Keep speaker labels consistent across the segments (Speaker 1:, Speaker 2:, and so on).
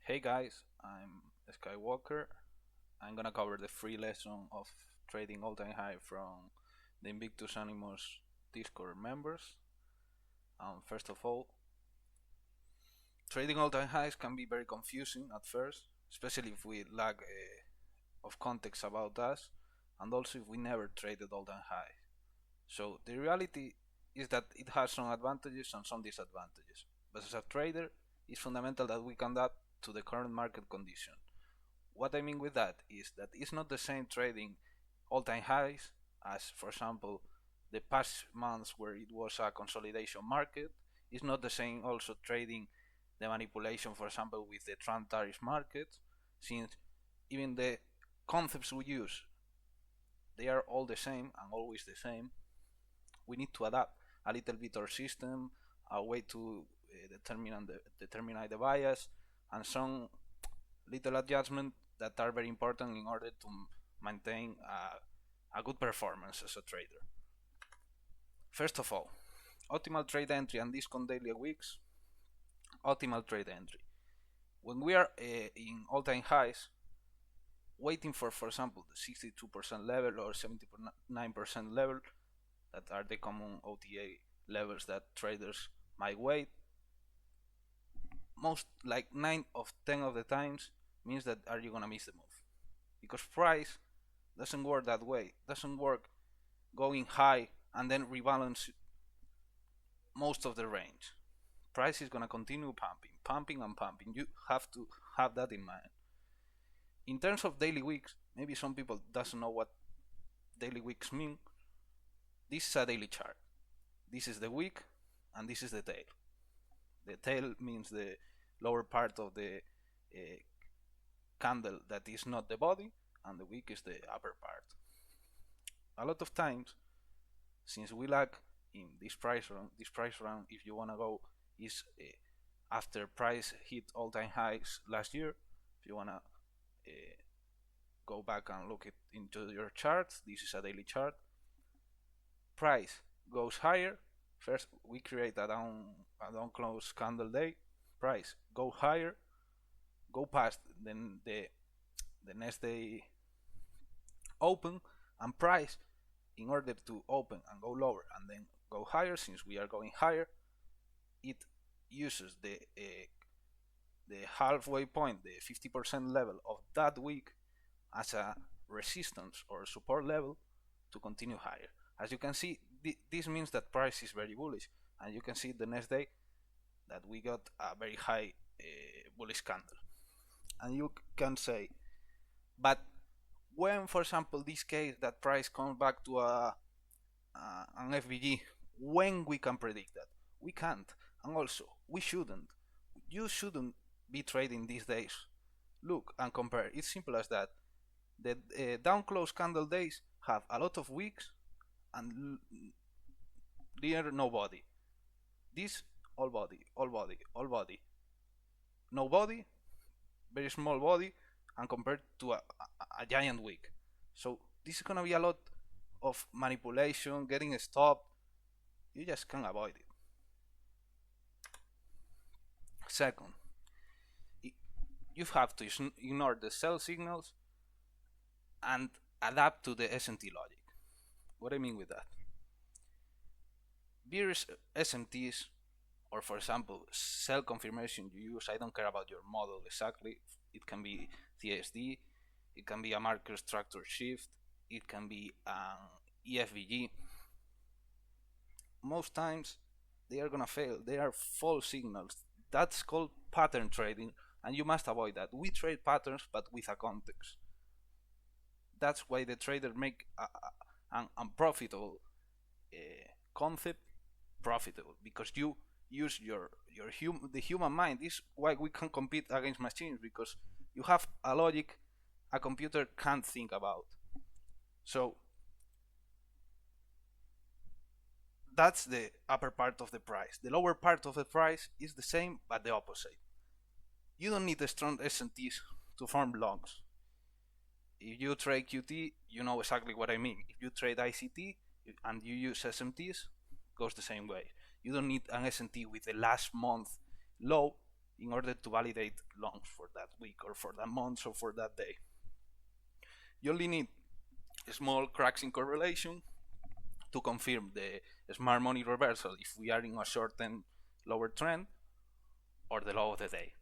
Speaker 1: Hey guys, I'm Skywalker. I'm gonna cover the free lesson of trading all-time high from the Invictus Animus Discord members. First of all, trading all-time highs can be very confusing at first, especially if we lack of context about us, and also if we never traded all-time high. So the reality is that it has some advantages and some disadvantages. But as a trader, it's fundamental that we can adapt to the current market condition. What I mean with that is that it's not the same trading all-time highs as, for example, the past months where it was a consolidation market. It's not the same also trading the manipulation, for example, with the Trump tariff market, since even the concepts we use, they are all the same and always the same. We need to adapt a little bit our system, a way to determine the bias, and some little adjustments that are very important in order to maintain a good performance as a trader. First of all, optimal trade entry and discount daily weeks. Optimal trade entry. When we are in all-time highs, waiting for example, the 62% level or 79% level, that are the common OTA levels that traders might wait. Most like 9 of 10 of the times means that are you gonna miss the move, because price doesn't work that way. It doesn't work going high and then rebalance most of the range. Price is gonna continue pumping and pumping. You have to have that in mind. In terms of daily wicks, maybe some people doesn't know what daily wicks mean. This is a daily chart. This is the wick and this is the tail. The tail means the lower part of the candle that is not the body, and the wick is the upper part. A lot of times, since we lack in this price round, if you wanna go, is after price hit all-time highs last year. If you wanna go back and look into your charts, this is a daily chart. Price goes higher. First, we create a down close candle day. Price go higher, go past, then the next day open, and price, in order to open and go lower and then go higher, since we are going higher, it uses the halfway point, the 50% level of that week, as a resistance or support level to continue higher. As you can see, this means that price is very bullish, and you can see the next day that we got a very high bullish candle. And you can say, but when, for example, this case that price comes back to an FVG, when we can predict that? We can't, and also we shouldn't. You shouldn't be trading these days. Look and compare. It's simple as that. The down close candle days have a lot of wicks and near nobody. This all body, all body, all body, no body, very small body, and compared to a giant wick. So this is gonna be a lot of manipulation, getting stopped. You just can't avoid it. Second, you have to ignore the sell signals and adapt to the SMT logic. What I mean with that? Bearish SMTs, or for example, sell confirmation you use, I don't care about your model exactly. It can be TSD, it can be a marker structure shift, it can be an EFVG. Most times they are gonna fail. They are false signals. That's called pattern trading, and you must avoid that. We trade patterns, but with a context. That's why the trader make an unprofitable concept profitable, because you use the human mind. This is why we can compete against machines, because you have a logic a computer can't think about. So that's the upper part of the price. The lower part of the price is the same but the opposite. You don't need a strong S&Ts to form longs. If you trade QT, you know exactly what I mean. If you trade ICT and you use SMTs, goes the same way. You don't need an S&T with the last month low in order to validate longs for that week or for that month or for that day. You only need small cracks in correlation to confirm the smart money reversal if we are in a short-term lower trend or the low of the day.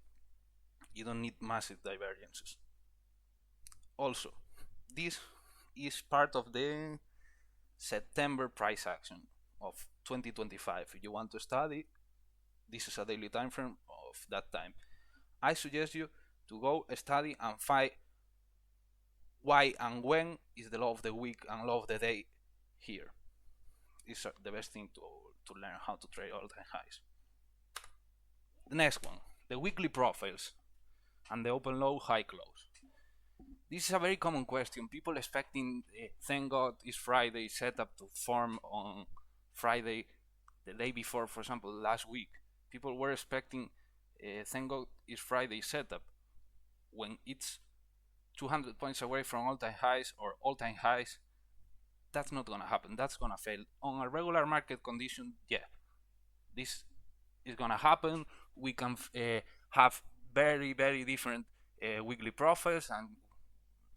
Speaker 1: You don't need massive divergences. Also, this is part of the September price action of 2025. If you want to study, this is a daily time frame of that time. I suggest you to go study and find why and when is the low of the week and low of the day here. Is the best thing to learn how to trade all-time highs. The next one, the weekly profiles and the open low, high close. This is a very common question. People expecting thank God it's Friday setup to form on Friday the day before, for example, last week. People were expecting thank God it's Friday setup when it's 200 points away from all-time highs or all-time highs. That's not gonna happen. That's gonna fail. On a regular market condition, yeah, this is gonna happen. We can have very, very different weekly profiles, and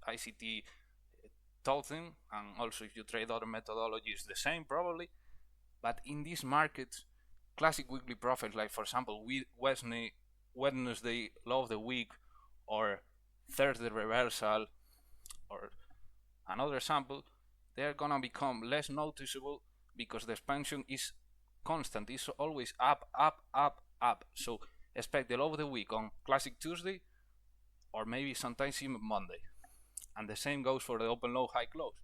Speaker 1: ICT taught them, and also if you trade other methodologies, the same probably. But in these markets, classic weekly profiles, like for example, Wednesday low of the week, or Thursday reversal, or another sample, they're gonna become less noticeable because the expansion is constant. It's always up, up, up, up. So expect the low of the week on classic Tuesday, or maybe sometimes even Monday. And the same goes for the open low, high close.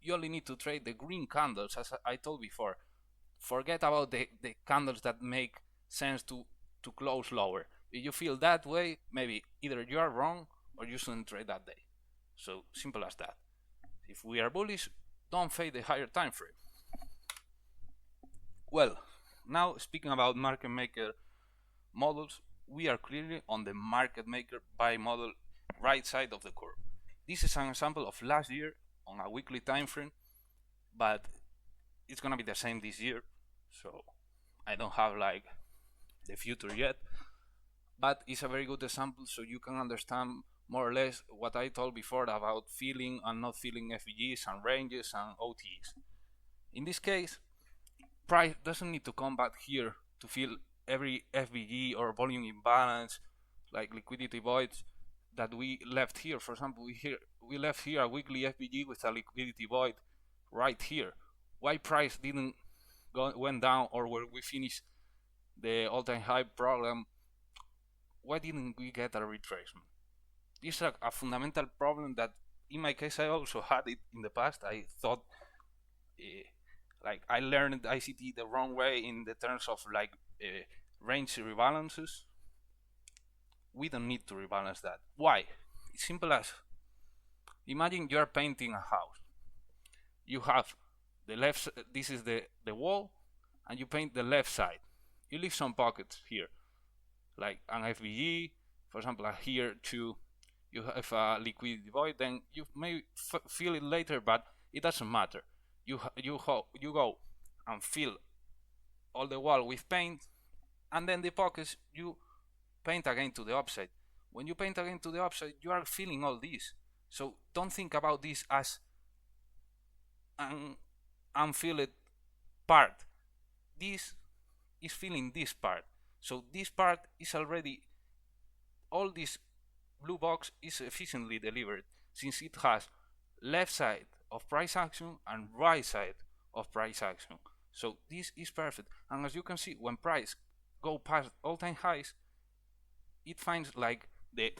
Speaker 1: You only need to trade the green candles, as I told before. Forget about the candles that make sense to close lower. If you feel that way, maybe either you are wrong or you shouldn't trade that day. So simple as that. If we are bullish, don't fade the higher time frame. Well, now speaking about market maker models, we are clearly on the market maker buy model right side of the curve. This is an example of last year on a weekly time frame, but it's gonna be the same this year, so I don't have like the future yet, but it's a very good example so you can understand more or less what I told before about feeling and not feeling FVGs and ranges and OTs. In this case, price doesn't need to come back here to fill every FVG or volume imbalance like liquidity voids that we left here. For example, we left here a weekly FVG with a liquidity void right here. Why price didn't went down, or when we finished the all-time high problem, why didn't we get a retracement? This is a fundamental problem that in my case I also had it in the past. I thought like I learned ICT the wrong way in the terms of like range rebalances. We don't need to rebalance that. Why? It's simple as, imagine you are painting a house. You have the left, this is the wall, and you paint the left side. You leave some pockets here, like an FVG, for example, here too. You have a liquidity void, then you may feel it later, but it doesn't matter. You go and fill all the wall with paint, and then the pockets you paint again to the upside. When you paint again to the upside, you are feeling all this. So don't think about this as an unfilled part. This is filling this part. So this part is already, all this blue box is efficiently delivered since it has left side of price action and right side of price action. So this is perfect. And as you can see, when price go past all-time highs, it finds like the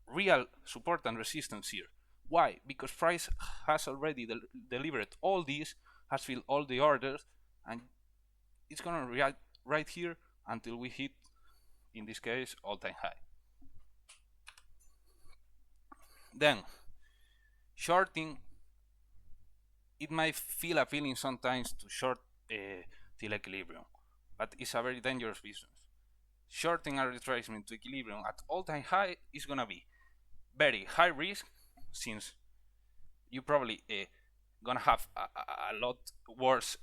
Speaker 1: real support and resistance here. Why? Because price has already delivered all these, has filled all the orders, and it's gonna react right here until we hit, in this case, all-time high. Then, shorting, it might feel appealing sometimes to short till equilibrium, but it's a very dangerous business. Shorting a retracement to equilibrium at all-time high is gonna be very high risk, since you probably gonna have a lot worse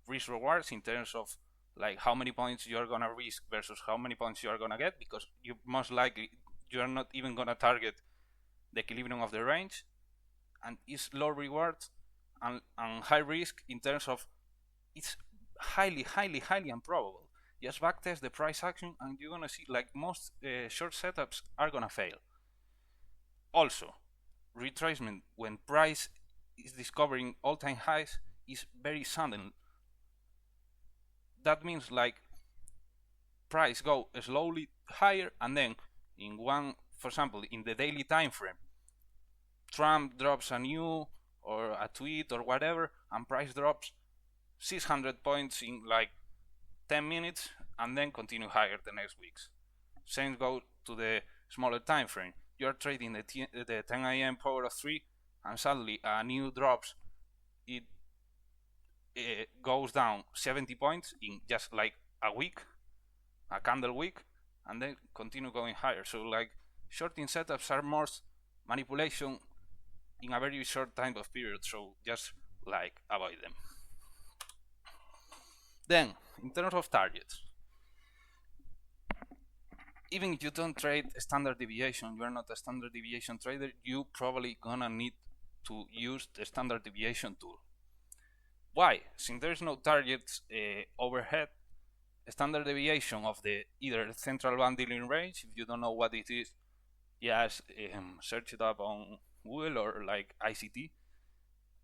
Speaker 1: risk rewards in terms of like how many points you're gonna risk versus how many points you're gonna get, because you most likely you're not even gonna target the equilibrium of the range, and it's low reward and high risk in terms of it's highly improbable. Just backtest the price action and you're gonna see like most short setups are gonna fail. Also, retracement when price is discovering all-time highs is very sudden. That means like price go slowly higher and then in one, for example, in the daily time frame, Trump drops a new or a tweet or whatever, and price drops 600 points in like 10 minutes and then continue higher the next weeks. Same goes to the smaller time frame. You're trading the 10 a.m. power of 3 and suddenly a new drops, it goes down 70 points in just like a week, a candle week, and then continue going higher. So like shorting setups are more manipulation in a very short time of period, so just like avoid them. Then in terms of targets, even if you don't trade standard deviation, you're not a standard deviation trader, you probably gonna need to use the standard deviation tool. Why? Since there's no targets overhead, standard deviation of the either central bundling range, if you don't know what it is, just search it up on Google or like ICT,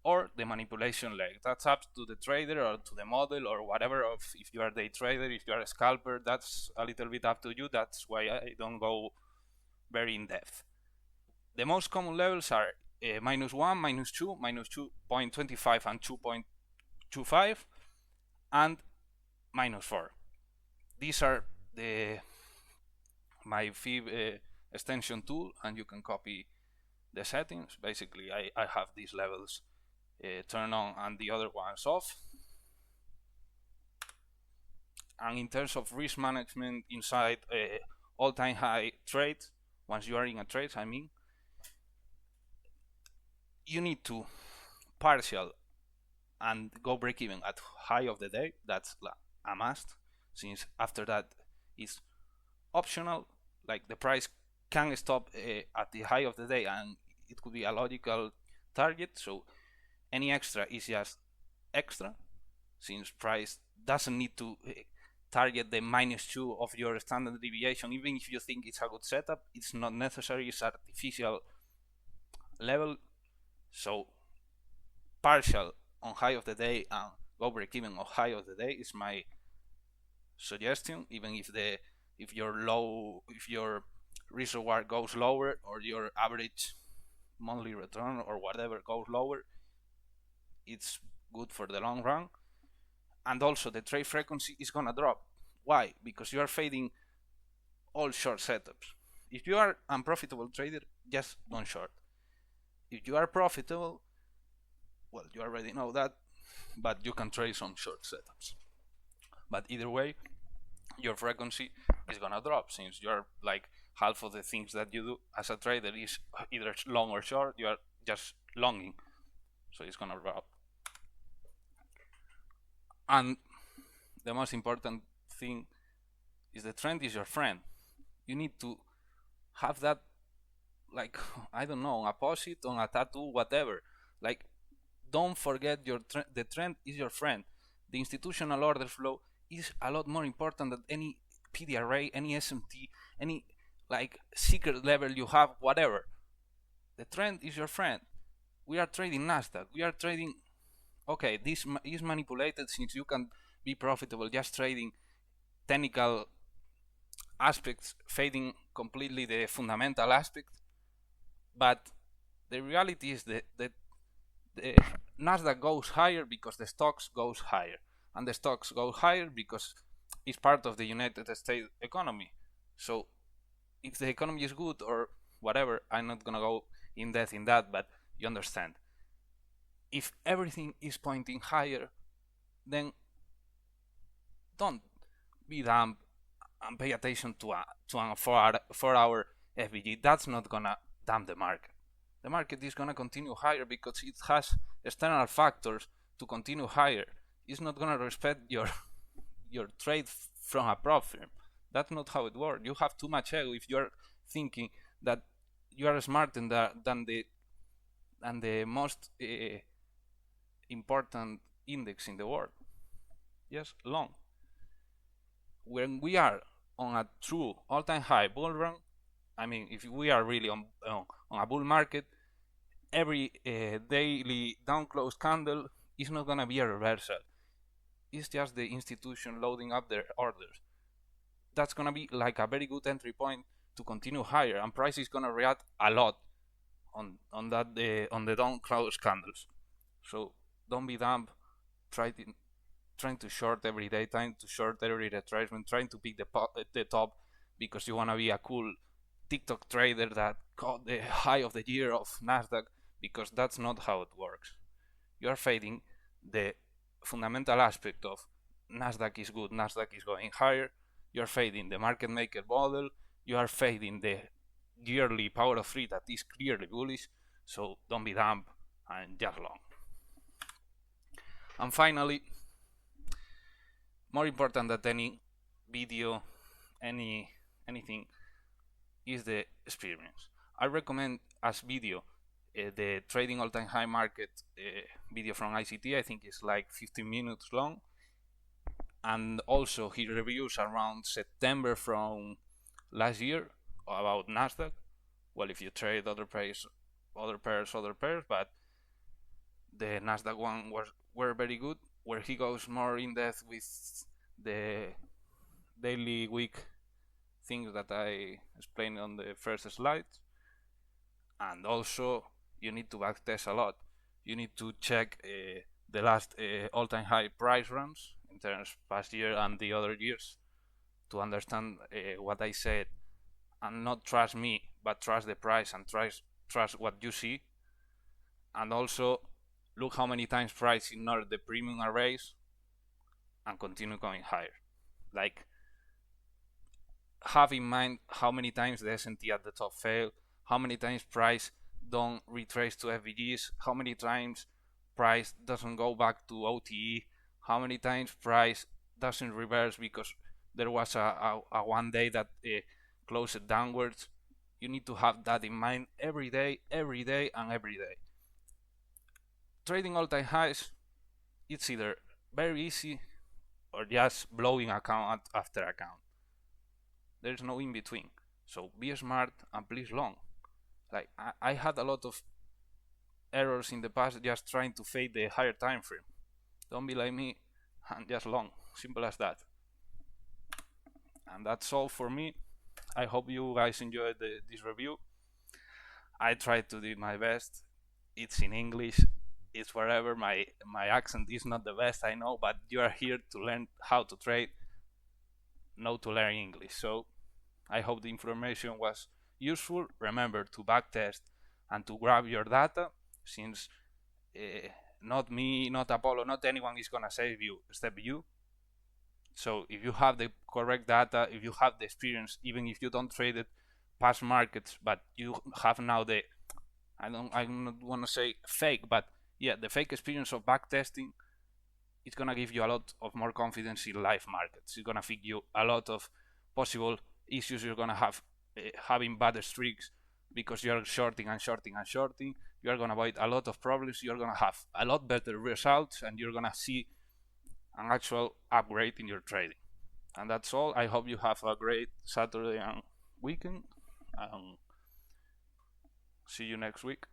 Speaker 1: or the manipulation leg. That's up to the trader or to the model or whatever. Of if you are day trader, if you are a scalper, that's a little bit up to you. That's why I don't go very in depth. The most common levels are -1, -2, -2.25 and 2.25, and -4. These are my fib extension tool, and you can copy the settings. Basically, I have these levels turned on and the other ones off. And in terms of risk management inside all-time high trades, once you are in a trade, I mean, you need to partial and go break even at high of the day. That's a must, since after that it's optional. Like the price can stop at the high of the day and it could be a logical target, so any extra is just extra, since price doesn't need to target the -2 of your standard deviation. Even if you think it's a good setup, it's not necessary. It's artificial level. So partial on high of the day and go break even on high of the day is my suggestion. Even if your risk reward goes lower, or your average monthly return or whatever goes lower, it's good for the long run. And also the trade frequency is gonna drop. Why? Because you are fading all short setups. If you are an unprofitable trader, just don't short. If you are profitable, well, you already know that, but you can trade some short setups. But either way, your frequency is gonna drop, since you're like half of the things that you do as a trader is either long or short. You are just longing, so it's gonna drop. And the most important thing is the trend is your friend. You need to have that, like, I don't know, a post-it on a tattoo, whatever. Like, don't forget the trend is your friend. The institutional order flow is a lot more important than any PDRA, any SMT, any like secret level you have, whatever. The trend is your friend. We are trading Nasdaq. We are trading. Okay, this is manipulated, since you can be profitable just trading technical aspects, fading completely the fundamental aspect. But the reality is that the Nasdaq goes higher because the stocks goes higher, and the stocks go higher because it's part of the United States economy. So if the economy is good or whatever, I'm not gonna go in depth in that, but you understand. If everything is pointing higher, then don't be dumb and pay attention to a 4-hour FBG. That's not gonna damn the market. The market is gonna continue higher because it has external factors to continue higher. It's not gonna respect your trade from a prop firm. That's not how it works. You have too much ego if you're thinking that you are smarter than the most important index in the world. Yes, long. When we are on a true all-time high bull run, I mean, if we are really on a bull market, every daily down close candle is not gonna be a reversal. It's just the institution loading up their orders. That's gonna be like a very good entry point to continue higher, and price is gonna react a lot on the down close candles. So don't be dumb. Trying to short every day, trying to short every retracement, trying to pick the top because you wanna be a cool TikTok trader that caught the high of the year of Nasdaq, because that's not how it works. You are fading the fundamental aspect of Nasdaq is good, Nasdaq is going higher. You are fading the market maker model. You are fading the yearly power of three that is clearly bullish. So don't be dumb and just long. And finally, more important than any video, anything, is the experience. I recommend as video the trading all-time high market video from ICT. I think it's like 15 minutes long, and also he reviews around September from last year about Nasdaq. Well, if you trade other pairs, but the Nasdaq one were very good, where he goes more in depth with the daily, week things that I explained on the first slide. And also you need to backtest a lot. You need to check the last all-time high price runs in terms past year and the other years to understand what I said, and not trust me, but trust the price and trust what you see. And also look how many times price ignored the premium arrays and continue going higher. Like, have in mind how many times the S&T at the top failed, how many times price don't retrace to FVGs, how many times price doesn't go back to OTE, how many times price doesn't reverse because there was a one day that closed downwards. You need to have that in mind every day, and every day. Trading all-time highs, it's either very easy or just blowing account after account. There's no in between. So be smart and please long. Like, I had a lot of errors in the past just trying to fade the higher time frame. Don't be like me and just long. Simple as that. And that's all for me. I hope you guys enjoyed this review. I tried to do my best. It's in English. It's wherever. My accent is not the best, I know, but you are here to learn how to trade, not to learn English. So I hope the information was useful. Remember to backtest and to grab your data, since not me, not Apollo, not anyone is gonna save you except you. So if you have the correct data, if you have the experience, even if you don't trade it past markets, but you have now the, I don't want to say fake, but yeah, the fake experience of backtesting, it's gonna give you a lot of more confidence in live markets. It's gonna fix you a lot of possible issues you're gonna have having bad streaks because you're shorting. You're gonna avoid a lot of problems. You're gonna have a lot better results, and you're gonna see an actual upgrade in your trading. And that's all. I hope you have a great Saturday and weekend. See you next week.